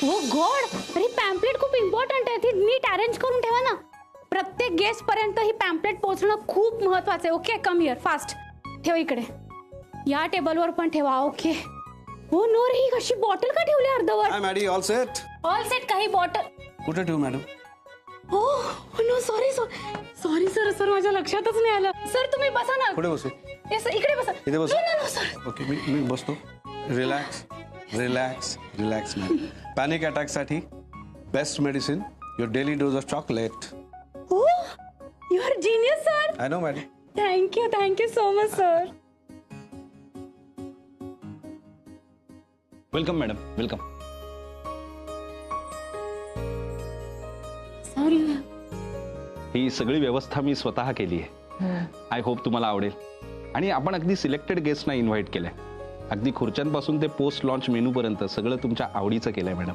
हो गॉड, अरे पॅम्पलेट खूप इम्पॉर्टंट आहे, ती नीट अरेंज करून ठेवा ना. प्रत्येक गेस्ट पर्यंत ही पॅम्पलेट पोहोचणं खूप महत्वाचं आहे. Okay, come here fast. ठेव इकडे, या टेबलवर पण ठेवा. ओके. हो नो रे, ही कशी बॉटल का ठेवली अर्धवट? Hi Maddy, all set? All set. काही बॉटल कुठे ठेवू मॅडम? हो no, sorry sorry sir, sir माझ्या लक्षातच नाही आलं. सर तुम्ही बसा ना. कुठे बसू? इकडे बसा. इथे बसू? No sir. ओके, मी बसतो. Relax relax relax ma'am. Panic attack साठी best medicine, your daily dose of chocolate. हो, you are genius sir. I know madam. Thank you so much sir. Welcome madam, welcome. Sorry. ही सगळी व्यवस्था मी स्वतः केली आहे. आय होप तुम्हाला आवडेल. आणि आपण अगदी सिलेक्टेड गेस्टना इन्व्हाइट केलंय. अगदी खुर्च्यांपासून ते पोस्ट लॉन्च मेनू पर्यंत सगळं तुमच्या आवडीचं केलंय मॅडम.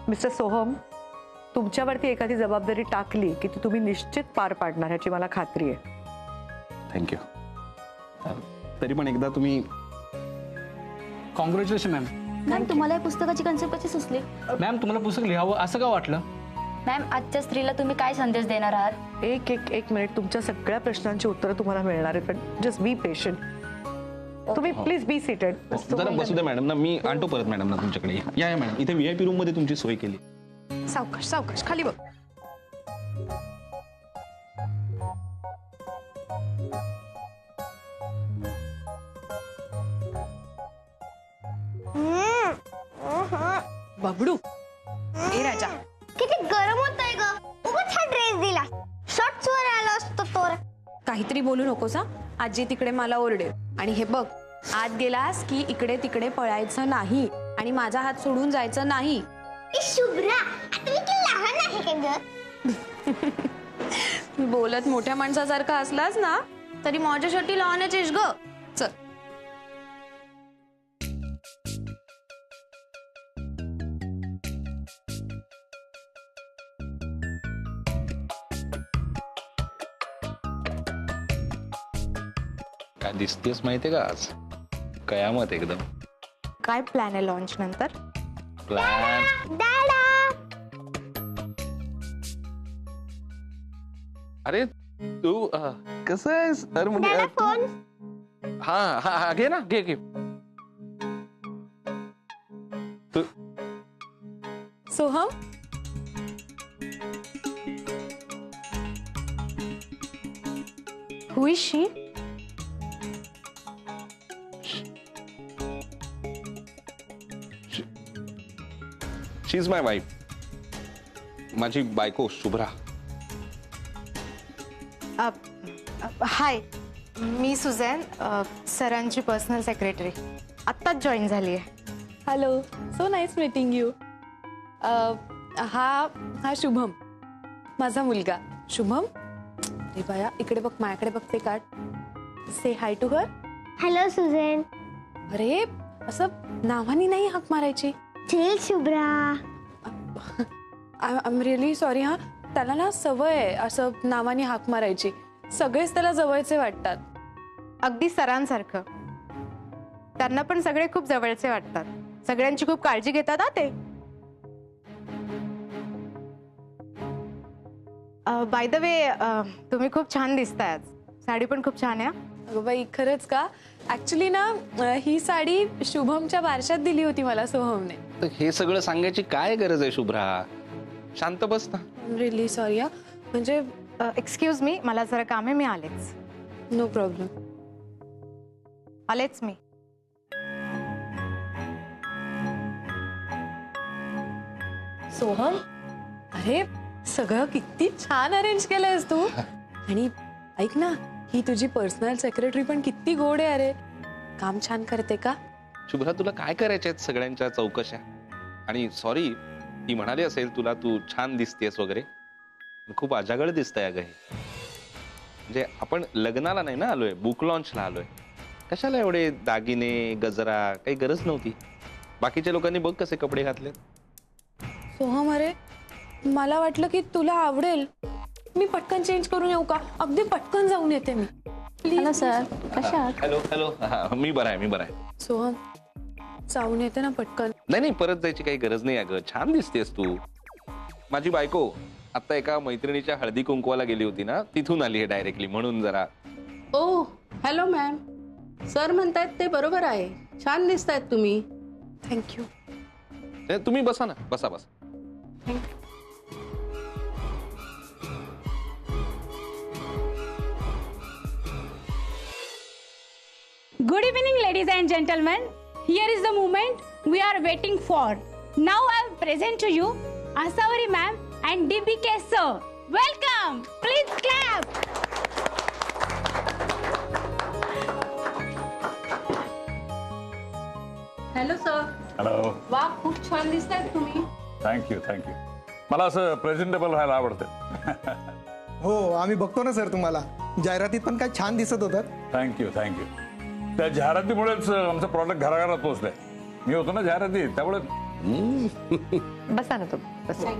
मिस्टर सोहम, तुमच्यावरती एखादी जबाबदारी टाकली की ती तुम्ही निश्चित पार पाडणार ह्याची मला खात्री आहे. थँक्यू. तरी पण एकदा तुम्ही कॉंग्रॅच्युलेशन मॅम. मॅम, तुम्हाला या पुस्तकाची कन्सेप्ट कशी सुचली? मॅम, तुम्हाला पुस्तक लिहावं असं का वाटलं? मॅम, आजच्या स्त्रीला तुम्ही काय संदेश देणार आहात? एक मिनिट, तुमच्या सगळ्या प्रश्नांची उत्तरं तुम्हाला मिळणार आहेत, पण जस्ट बी पेशंट. तुम्ही प्लीज बी सीटेड. जरा बसू द्या मॅडम ना, मी आणतो परत मॅडम ना तुमच्याकडे. या मॅडम, इथे VIP रूम मध्ये तुमची सोय केली. सावकाश सावकाश, खाली बघ. बबडू, ए राजा, किती गरम होतंय ग. उगाच हा ड्रेस दिला. शॉर्ट्स वर आलो असतो तर. काहीतरी बोलू नकोस हा. आजी तिकडे मला ओरडेल. आणि हे बघ, आत गेलास की इकडे तिकडे पळायचं नाही आणि माझा हात सोडून जायचं नाही. ए शुभ्रा, आता मी किती लहान आहे का ग? बोलत मोठ्या माणसासारखा असलास ना तरी माझ्यासाठी लहानच आहेस ग. चल. काय दिसतेस माहितीये का आज? कयामत एकदम. काय प्लॅन आहे लॉन्च नंतर? प्लॅन दादा, अरे तू कसं आहेस? अरे दादा फोन. हा हा हा, घे ना, घे घे. तू Soham, who is she? She is my wife. माझी बायको शुभ्रा. हाय, मी सुझॅन, सरांची पर्सनल सेक्रेटरी. आत्ताच जॉईन झाली आहे. Hello, so nice meeting you. हा शुभम, माझा मुलगा. शुभम, अरे बाया, इकडे बघ, माझ्याकडे बघते काढ. से हाय टू हर. Hello Suzanne. अरे असं नावानी नाही हाक मारायची. Chill Shubhra. I am really sorry. हा, त्याला ना सवय आहे असं नावानी हाक मारायची. सगळेच त्याला जवळचे वाटतात. अगदी सरांसारखं. त्यांना पण सगळे खूप जवळचे वाटतात. सगळ्यांची खूप काळजी घेतात हा ते. बाय द वे, तुम्ही खूप छान दिसताय आज. साडी पण खूप छान आहे. अगं बाई, खरंच का? ऍक्च्युली ना, ही साडी शुभमच्या बारशात दिली होती मला सोहमने. तर हे सगळं सांगायची काय गरज आहे शुभ्रा? शांत बस ना. Really sorry. हा, म्हणजे एक्सक्यूज मी, मला जरा काम आहे, मी आलेच. No problem. आलेच मी. सोहम, अरे सगळं किती छान अरेंज केलंयस तू. आणि ऐक ना, ही तुझी पर्सनल सेक्रेटरी पण किती गोड आहे. अरे काम छान करते का? शुभ्रा, तुला काय करायच्या आहेत सगळ्यांच्या चौकशा? आणि सॉरी, ती म्हणाली असेल तुला तू छान दिसतेस वगैरे. खूप अजागळ दिसतंय अगं हे. म्हणजे आपण लग्नाला नाही ना आलोय, बुक लॉन्चला आलोय. कशाला एवढे दागिने, गजरा? काही गरज नव्हती. बाकीच्या लोकांनी बघ कसे कपडे घातले. सोहम, अरे मला वाटलं की तुला आवडेल. मी पटकन चेंज करून येऊ का? अगदी पटकन जाऊन येते मी. हॅलो सर, कशा आहात? Hello hello. मी बरा आहे, मी बरा आहे. सोहम, जाऊन येते ना पटकन. नाही परत जायची काही गरज नाही अगं, छान दिसतेस तू. माझी बायको आता एका मैत्रिणीच्या हळदी कुंकवाला गेली होती ना, तिथून आली आहे डायरेक्टली, म्हणून जरा. ओ हॅलो मॅम, सर म्हणतायत ते बरोबर आहे, छान दिसतायत तुम्ही. थँक्यू. तुम्ही बसा ना, बसा. Good evening, ladies and gentlemen. Here is the moment we are waiting for. Now I will present to you Asavari ma'am and DBK sir. Welcome. Please clap. Hello sir. Hello. वा, खूप छान दिसतायत तुम्ही. Thank you. मला असं presentable व्हायला आवडतं. हो, आम्ही बघतो ना सर तुम्हाला. जाहिरातीत पण काय छान दिसत होतात. थँक्यू. त्या जाहिरातीमुळेच आमचं प्रॉडक्ट घराघरात पोहोचलंय. मी होतो ना जाहिरातीत, त्यामुळे. बसा ना तुम्ही, बसा.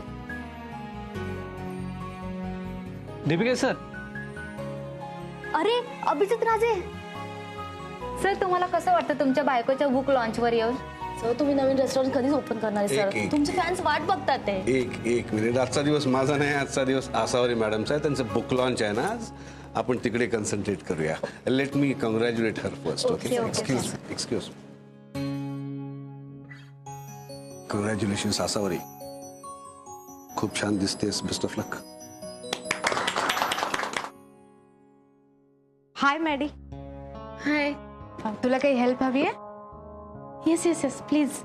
दीपिका सर. अरे अभिजित राजे सर, तुम्हाला कसं वाटतं तुमच्या बायकोच्या बुक लॉन्चवर येऊन? सर तुम्ही नवीन रेस्टॉरंट कधीच ओपन करणार आहे सर? तुमचे फॅन्स वाट बघतात ते. एक मिनिट, आजचा दिवस माझा नाही, आजचा दिवस आसावरी मॅडमचा आहे. त्यांचं बुक लॉन्च आहे ना आज, आपण तिकडे कन्सन्ट्रेट करूया. Let me congratulate her first. Okay, excuse. Congratulation Asavari, खूप छान दिसतेस. Best of luck. Hi Maddy. Hi. तुला काही हेल्प हवी आहे? Yes please.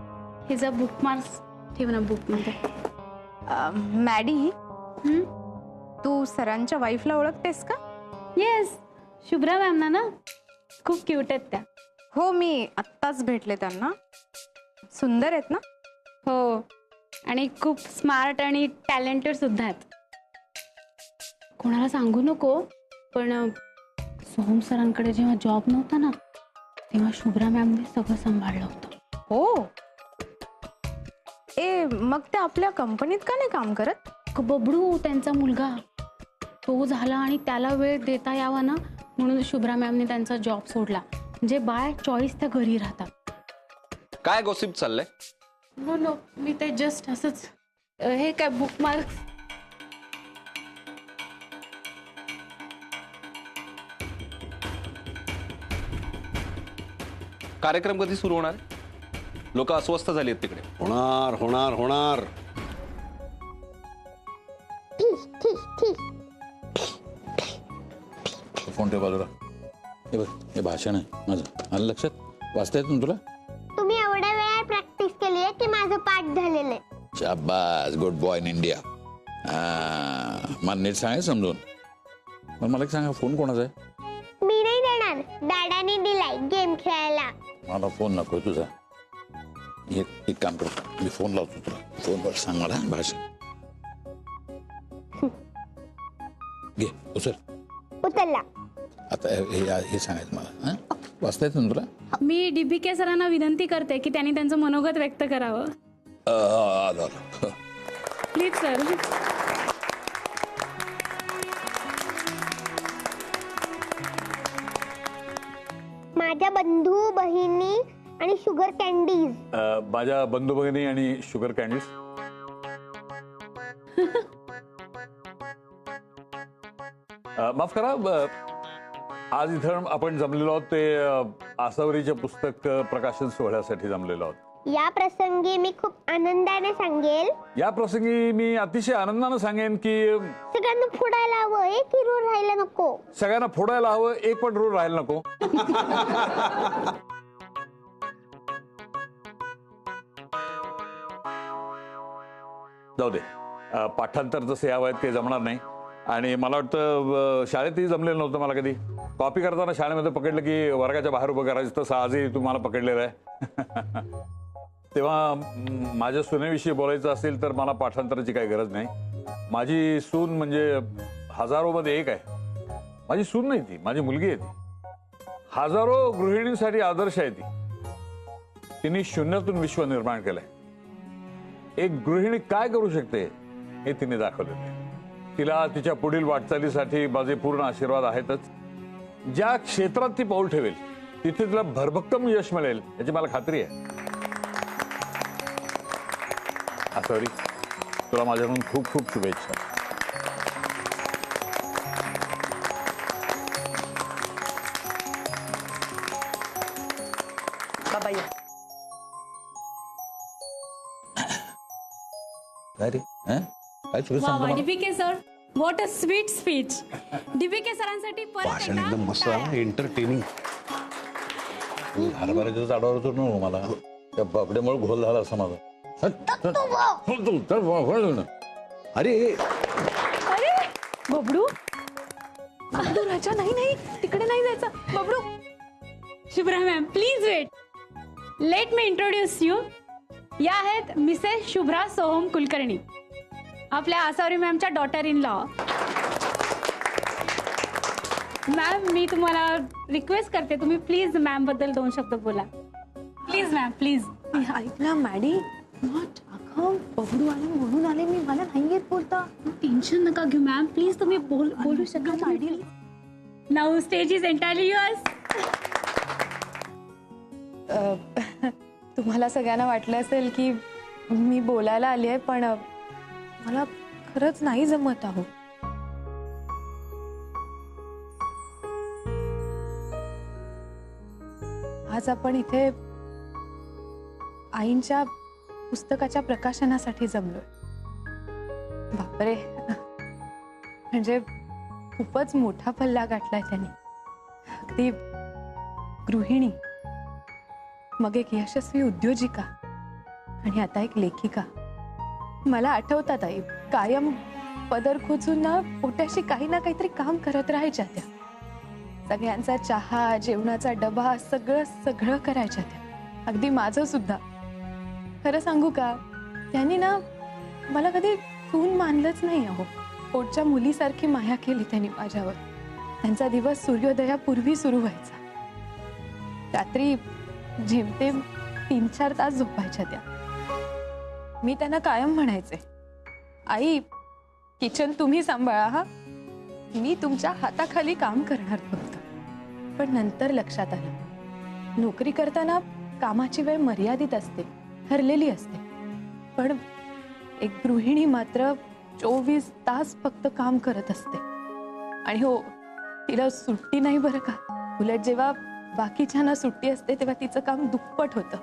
हे जर बुकमार्क्स ठेव ना बुक मध्ये. मॅडी, तू सरांच्या वाईफला ओळखतेस का? येस, शुभ्रा मॅम ना. खूप क्यूट आहेत त्या. हो, मी आत्ताच भेटले त्यांना. सुंदर आहेत ना? हो, आणि खूप स्मार्ट आणि टॅलेंटेड सुद्धा आहेत. कोणाला सांगू नको, पण सोहम सरांकडे जेव्हा जॉब नव्हता ना, तेव्हा शुभ्रा मॅमने सगळं सांभाळलं होतं. हो. मग ते आपल्या कंपनीत का नाही काम करत? बबडू त्यांचा मुलगा तो झाला आणि त्याला वेळ देता यावा ना, म्हणून शुभ्रा मॅमने त्यांचा जॉब सोडला. म्हणजे बाय चॉईस त्या घरी राहतात. काय गॉसिप चाललंय? नो, मी ते जस्ट असंच. हे काय बुकमार्क्स? कार्यक्रम कधी सुरू होणार? लोक अस्वस्थ झाली आहेत तिकडे. होणार. फोन ठेव बाजूला. हे बघ, हे भाषण आहे माझं, आलं लक्षात? वाचता येत ना तुला? तुम्ही एवढ्या वेळा प्रॅक्टिस केली आहे की माझं पाठ झालेलं आहे. शाबास, गुड बॉय इन इंडिया. मला नीट सांगाय समजून. पण मला एक सांगा, फोन कोणाचा आहे? मी नाही देणार, दादाने दिलाय गेम खेळायला. मला फोन नको तुझा. एक काम कर, मी फोन लावतो तुला. फोनवर सांग मला भाषण. घे, उचलला. आता हे सांगायचं मला. वाचता येतं ना तुला? मी DBK सरांना विनंती करते की त्यांनी त्यांचं मनोगत व्यक्त करावं. Please sir. माझ्या बंधू बहिणी आणि शुगर कॅन्डीज. माझ्या बंधू भगिनी आणि शुगर कॅन्डीज. माफ करा, आज इथं आपण जमलेलो आहोत ते आसावरीचे पुस्तक प्रकाशन सोहळ्यासाठी जमलेलो आहोत. या प्रसंगी मी खूप आनंदाने सांगेल. या प्रसंगी मी अतिशय आनंदाने सांगेन की सगळ्यांना फोडायला हवं, एक रूल राहायला नको. सगळ्यांना फोडायला हवं, एक पण रूल राहायला नको. जाऊ दे, पाठांतर जसे यावं ते जमणार नाही. आणि मला वाटतं शाळेतही जमलेलं नव्हतं मला कधी. कॉपी करताना शाळेमध्ये पकडलं की वर्गाच्या बाहेर उभं करायचं, तसं आजही तुम्हाला पकडलेलं आहे. तेव्हा माझ्या सुनेविषयी बोलायचं असेल तर मला पाठांतराची काही गरज नाही. माझी सून म्हणजे हजारोमध्ये एक आहे. माझी सून नाही ती, माझी मुलगी आहे ती. हजारो गृहिणींसाठी आदर्श आहे ती. तिने शून्यातून विश्व निर्माण केलंय. एक गृहिणी काय करू शकते हे तिने दाखवलं. तिला तिच्या पुढील वाटचालीसाठी माझे पूर्ण आशीर्वाद आहेतच. ज्या क्षेत्रात ती पाऊल ठेवेल तिथे तिला भरभक्कम यश मिळेल याची मला खात्री आहे. आसावरी, तुला माझ्याकडून खूप खूप शुभेच्छा. बाबा या. काय रे? काय सुरू वा DPK sir, what a sweet speech. DPK सरांसाठी परत भाषण एकदा एकदम मस्त आहे, एंटरटेनिंग. हरभऱ्याच्या झाडावर चढ नको मला, त्या बाबड्यामुळे घोल झाला असं माझा. अरे अरे बबडू, बबडू राजा, नाही नाही तिकडे नाही जायचं बबडू. Shubhra ma'am please wait. Let me introduce you. या आहेत मिसेस शुभ्रा सोहम कुलकर्णी, आपल्या आसावरी मॅमच्या डॉटर इन लॉ. मॅम मी तुम्हाला रिक्वेस्ट करते, तुम्ही प्लीज मॅम बद्दल 2 शब्द बोला. Please ma'am please. ऐक ना मॅडी, अगं बबडू आले म्हणून आले मी, मला नाही येत बोलता. टेन्शन नका घेऊ मॅम, प्लीज तुम्ही बोलू शकता. Maddy now stage is entirely yours. तुम्हाला सगळ्यांना वाटलं असेल की मी बोलायला आली आहे, पण मला खरंच नाही जमत आहो. आज आपण इथे आईंच्या पुस्तकाच्या प्रकाशनासाठी जमलोय. बापरे, म्हणजे खूपच मोठा पल्ला गाठलाय त्यांनी. अगदी गृहिणी, मग एक यशस्वी उद्योजिका आणि आता एक लेखिका. मला आठवतात आई कायम पदर खोचून ना पोट्याशी काही ना काहीतरी काम करत राहायच्या त्या. सगळ्यांचा चहा, जेवणाचा डबा सगळं सगळं करायच्या त्या, अगदी माझं सुद्धा. खरं सांगू का, त्यांनी ना मला कधी सून मानलंच नाही अहो. पोटच्या मुलीसारखी माया केली त्यांनी माझ्यावर. त्यांचा दिवस सूर्योदयापूर्वी सुरू व्हायचा. रात्री जेमतेम 3-4 तास झोपायच्या त्या. मी त्यांना कायम म्हणायचे, आई किचन तुम्ही सांभाळा हा, मी तुमच्या हाताखाली काम करणार फक्त. पण नंतर लक्षात आलं, नोकरी करताना कामाची वेळ मर्यादित असते, ठरलेली असते. पण एक गृहिणी मात्र 24 तास फक्त काम करत असते. आणि हो, तिला सुट्टी नाही बरं का. उलट जेव्हा बाकीच्यांना सुट्टी असते तेव्हा तिचं काम दुप्पट होतं.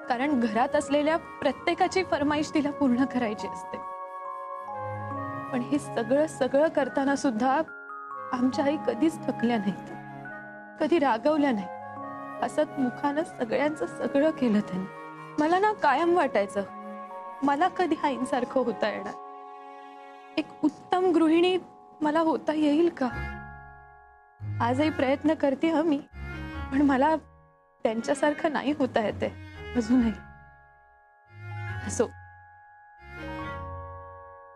कारण घरात असलेल्या प्रत्येकाची फरमाईश तिला पूर्ण करायची असते. पण हे सगळं सगळं करताना सुद्धा आमच्या आई कधीच थकल्या नाहीत, कधी रागवल्या नाही. हसत मुखानं सगळ्यांचं सगळं केलं त्यांनी. मला ना कायम वाटायचं, मला कधी आईंसारखं होता येणार, एक उत्तम गृहिणी मला होता येईल का. आजही प्रयत्न करते मी, पण मला त्यांच्यासारखं नाही होता येते अजूनही. असो,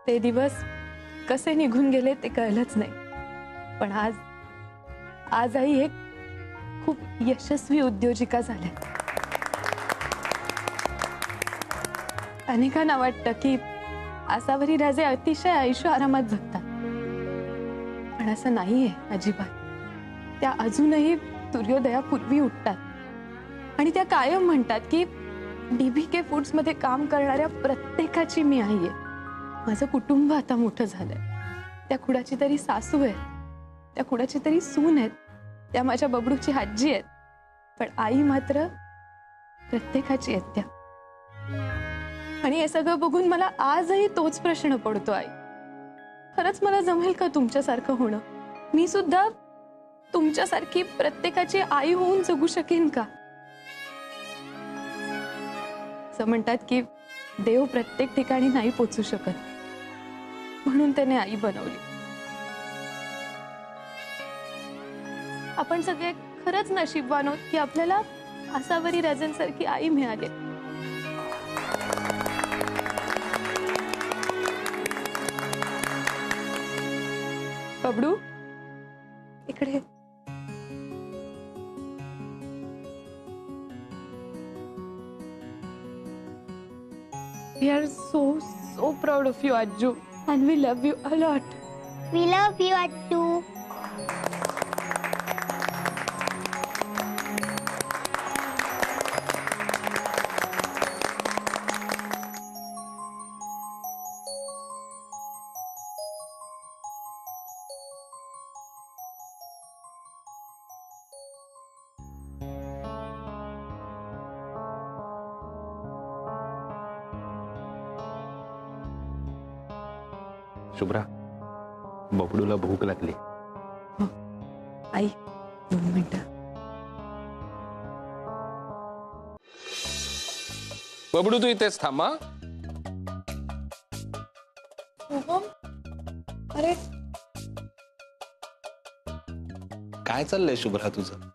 ते दिवस कसे निघून गेले ते कळलंच नाही. पण आजही एक खूप यशस्वी उद्योजिका झाल्या. अनेकांना वाटतं की आसावरी राजे अतिशय आयुष्य आरामात जगतात, पण असं नाहीये अजिबात. त्या अजूनही सूर्योदयापूर्वी उठतात आणि त्या कायम म्हणतात की DBK फूड्स मध्ये काम करणाऱ्या प्रत्येकाची मी आई आहे. माझं कुटुंब आता मोठं झालंय. त्या कुणाची तरी सासू आहेत, त्या कुणाची तरी सून आहेत, त्या माझ्या बबडूची आजी आहेत, पण आई मात्र प्रत्येकाची आहेत त्या. आणि हे सगळं बघून मला आजही तोच प्रश्न पडतो, आई खरंच मला जमेल का तुमच्यासारखं होणं? मी सुद्धा तुमच्यासारखी प्रत्येकाची आई होऊन जगू शकेन का? असं म्हणतात की देव प्रत्येक ठिकाणी नाही पोचू शकत, म्हणून त्याने आई बनवली. आपण सगळे खरंच नशीबवान आहोत की आपल्याला आसावरी राजांसारखी आई मिळाली. बबडू इकडे. We are so proud of you, Ajju, and we love you a lot. We love you, Attu. Shubhra, बबडूला भूक लागली. आई 2 मिनिटं. बबडू तू इथेच थांब हा. अरे काय चाललंय शुभ्रा तुझं?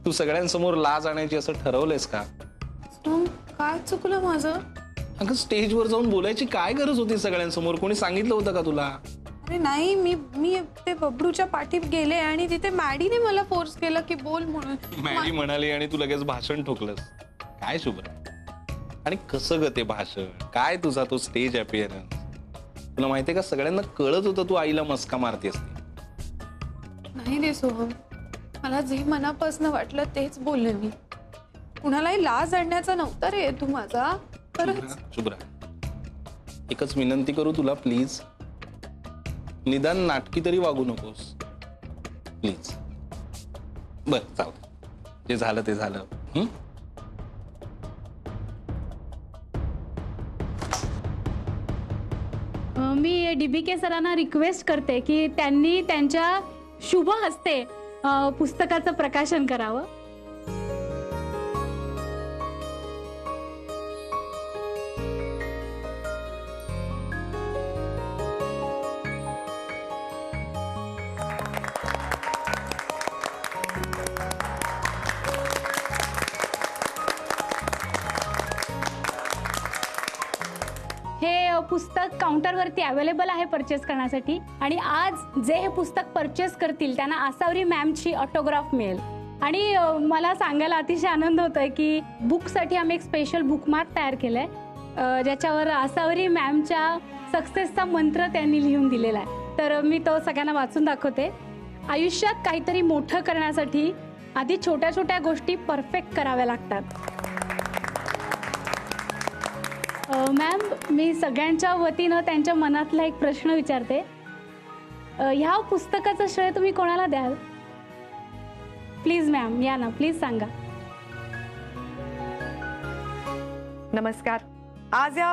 तू सगळ्यांसमोर लाज आणायची असं ठरवलंयस का? काय चुकलं माझं? अगं स्टेजवर जाऊन बोलायची काय गरज होती सगळ्यांसमोर? कोणी सांगितलं होतं का तुला? अरे नाही, मी ते बबडूच्या पाठीत गेले आणि तिथे मॅडीने मला फोर्स केलं की बोल म्हणून. मॅडी म्हणाली आणि तू लगेच भाषण ठोकलंस. काय शुभ्रा? आणि कसं ग ते भाषण? काय तुझा तो स्टेज अपिअरन्स? तुला माहितीये का सगळ्यांना कळत होतं तू आईला मस्का मारतेस ती. नाही रे सोहम, मला जे मनापासून वाटलं तेच बोलले मी. कुणालाही लाज आणण्याचा नव्हता रे तू माझा. खरंच. शुभ्रा, एकच विनंती करू तुला प्लीज, निदान नाटकी तरी वागू नकोस प्लीज. बर चाल, जे झालं ते झालं. मी DBK सरांना रिक्वेस्ट करते की त्यांनी त्यांच्या शुभ हस्ते पुस्तकाचं प्रकाशन करावं. हे पुस्तक काउंटरवरती अवेलेबल आहे परचेस करण्यासाठी. आणि आज जे हे पुस्तक परचेस करतील त्यांना आसावरी मॅमची ऑटोग्राफ मिळेल. आणि मला सांगायला अतिशय आनंद होतोय की बुकसाठी आम्ही एक स्पेशल बुकमार्क तयार केलंय, ज्याच्यावर आसावरी मॅमच्या सक्सेसचा मंत्र त्यांनी लिहून दिलेला आहे. तर मी तो सगळ्यांना वाचून दाखवते. आयुष्यात काहीतरी मोठं करण्यासाठी आधी छोट्या छोट्या गोष्टी परफेक्ट कराव्या लागतात. मॅम, मी सगळ्यांच्या वतीनं त्यांच्या मनातला एक प्रश्न विचारते. ह्या पुस्तकाचं श्रेय तुम्ही कोणाला द्याल? प्लीज मॅम, या ना, प्लीज सांगा. नमस्कार. आज या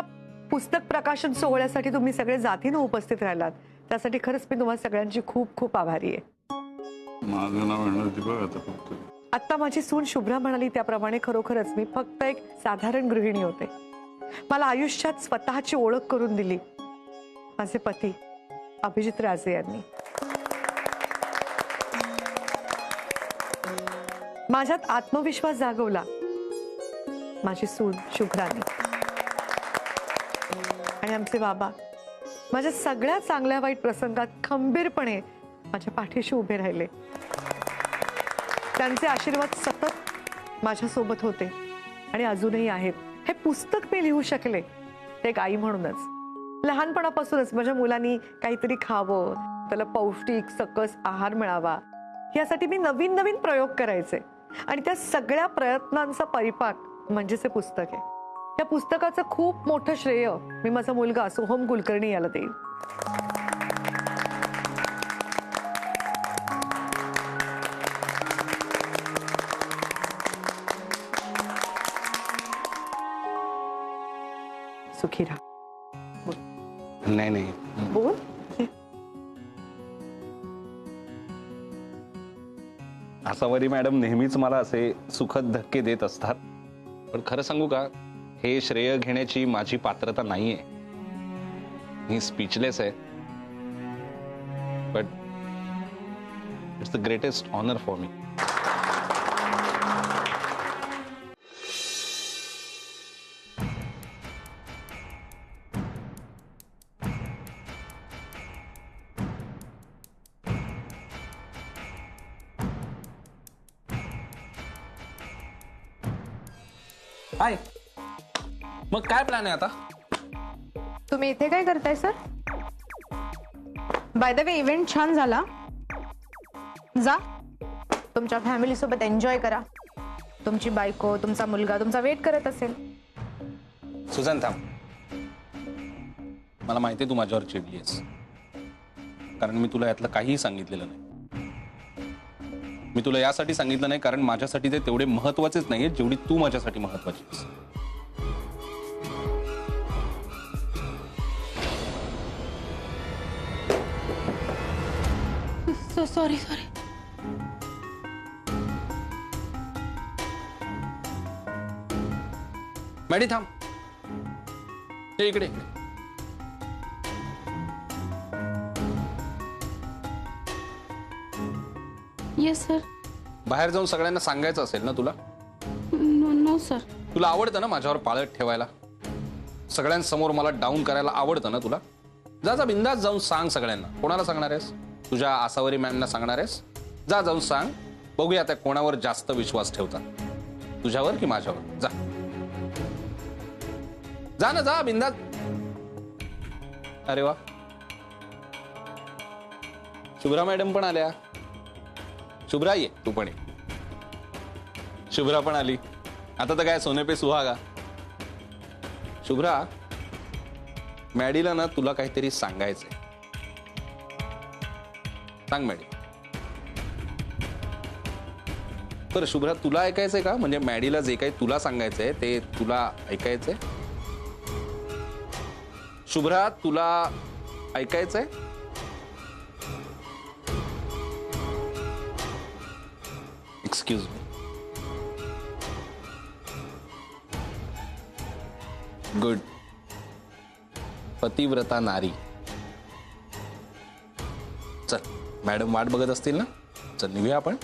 पुस्तक प्रकाशन सोहळ्यासाठी तुम्ही सगळे जातीनं उपस्थित राहिलात, त्यासाठी खरंच मी तुम्हाला सगळ्यांची खूप खूप आभारी आहे. माझं नाव येणार बघ आता फक्त. आता माझी सून शुभ्रा म्हणाली त्याप्रमाणे खरोखरच मी फक्त एक साधारण गृहिणी होते. मला आयुष्यात स्वतःची ओळख करून दिली माझे पती अभिजित राजे यांनी. माझ्यात आत्मविश्वास जागवला माझी सून शुभ्राने. आणि आमचे बाबा माझ्या सगळ्या चांगल्या वाईट प्रसंगात खंबीरपणे माझ्या पाठीशी उभे राहिले. त्यांचे आशीर्वाद सतत माझ्या सोबत होते आणि अजूनही आहेत. हे पुस्तक मी लिहू शकले ते एक आई म्हणूनच. लहानपणापासूनच माझ्या मुलांनी काहीतरी खावं, त्याला पौष्टिक सकस आहार मिळावा, यासाठी मी नवीन नवीन प्रयोग करायचे. आणि त्या सगळ्या प्रयत्नांचा परिपाक म्हणजेच हे पुस्तक आहे. या पुस्तकाचं खूप मोठं श्रेय मी माझा मुलगा सोहम कुलकर्णी याला देईन. सुखी राहा. नाही नाही बोल. आसावरी मॅडम नेहमीच मला असे सुखद धक्के देत असतात. पण खरं सांगू का, हे श्रेय घेण्याची माझी पात्रता नाहीये. मी स्पीचलेस आहे. But it's the greatest honour for me. Hi, मग काय प्लॅन आहे आता? तुम्ही इथे काय करताय sir? By the way, event छान झाला. जा तुमच्या फॅमिली सोबत एन्जॉय करा. तुमची बायको, तुमचा मुलगा तुमचा वेट करत असेल. सुझान थांब. मला माहिती आहे तू माझ्यावर चिडलीस, कारण मी तुला यातलं काहीही सांगितलेलं नाही. मी तुला यासाठी सांगितलं नाही कारण माझ्यासाठी ते तेवढे महत्वाचेच नाहीये जेवढी तू माझ्यासाठी महत्वाची आहेस. सॉरी मॅडी थांब, हे इकडे. Yes sir. बाहेर जाऊन सगळ्यांना सांगायचं असेल ना तुला? No sir. तुला आवडतं ना माझ्यावर पाळत ठेवायला? सगळ्यांसमोर मला डाऊन करायला आवडतं ना तुला? जा बिंदास जाऊन सांग सगळ्यांना. कोणाला सांगणार आहेस? तुझ्या आसावरी मॅमना सांगणार आहेस? जा जाऊन सांग. बघूया त्या कोणावर जास्त विश्वास ठेवतात, तुझ्यावर की माझ्यावर. जा ना, जा बिंदास. अरे वा, शुभ्रा मॅडम पण आल्या. शुभ्रा ये, तू पण ये. शुभ्रा पण आली. आता तर काय सोने पे सुहागा. शुभ्रा, मॅडीला ना तुला काहीतरी सांगायचंय. सांग मॅडी. बरं शुभ्रा, तुला ऐकायचंय का? म्हणजे मॅडीला जे काही तुला सांगायचंय ते तुला ऐकायचंय? शुभ्रा, तुला ऐकायचंय? Excuse me. गुड. पतिव्रता नारी. चल, मॅडम वाट बघत असतील ना? चल निघूया आपण.